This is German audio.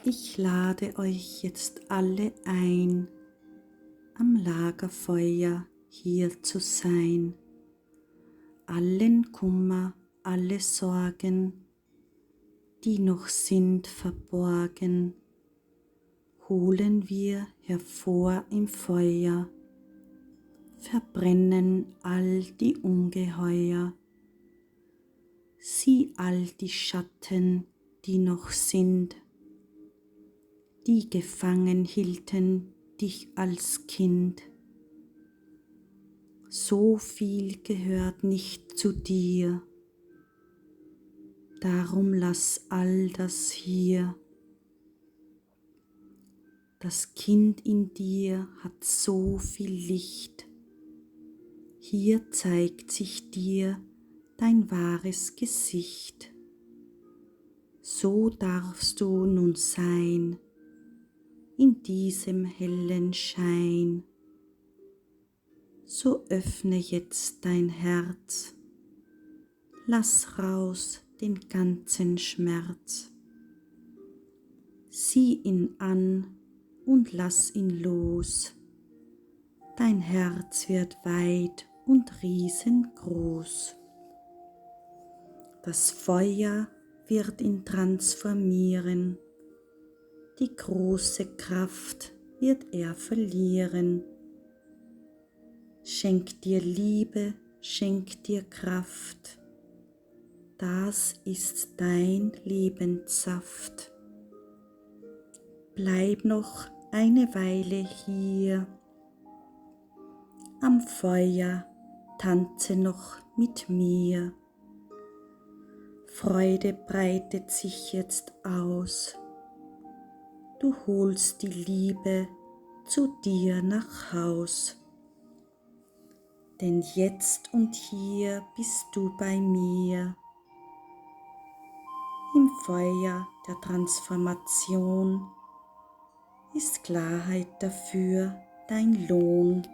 Ich lade euch jetzt alle ein, am Lagerfeuer hier zu sein. Allen Kummer, alle Sorgen, die noch sind verborgen, holen wir hervor im Feuer, verbrennen all die Ungeheuer. Sieh all die Schatten, die noch sind, die gefangen hielten dich als Kind. So viel gehört nicht zu dir, darum lass all das hier. Das Kind in dir hat so viel Licht, hier zeigt sich dir dein wahres Gesicht. So darfst du nun sein, in diesem hellen Schein. So öffne jetzt dein Herz, lass raus den ganzen Schmerz. Sieh ihn an und lass ihn los, dein Herz wird weit und riesengroß. Das Feuer wird ihn transformieren, die große Kraft wird er verlieren. Schenk dir Liebe, schenk dir Kraft, das ist dein Lebenssaft. Bleib noch eine Weile hier, am Feuer tanze noch mit mir. Freude breitet sich jetzt aus, du holst die Liebe zu dir nach Haus. Denn jetzt und hier bist du bei mir, im Feuer der Transformation ist Klarheit dafür dein Lohn.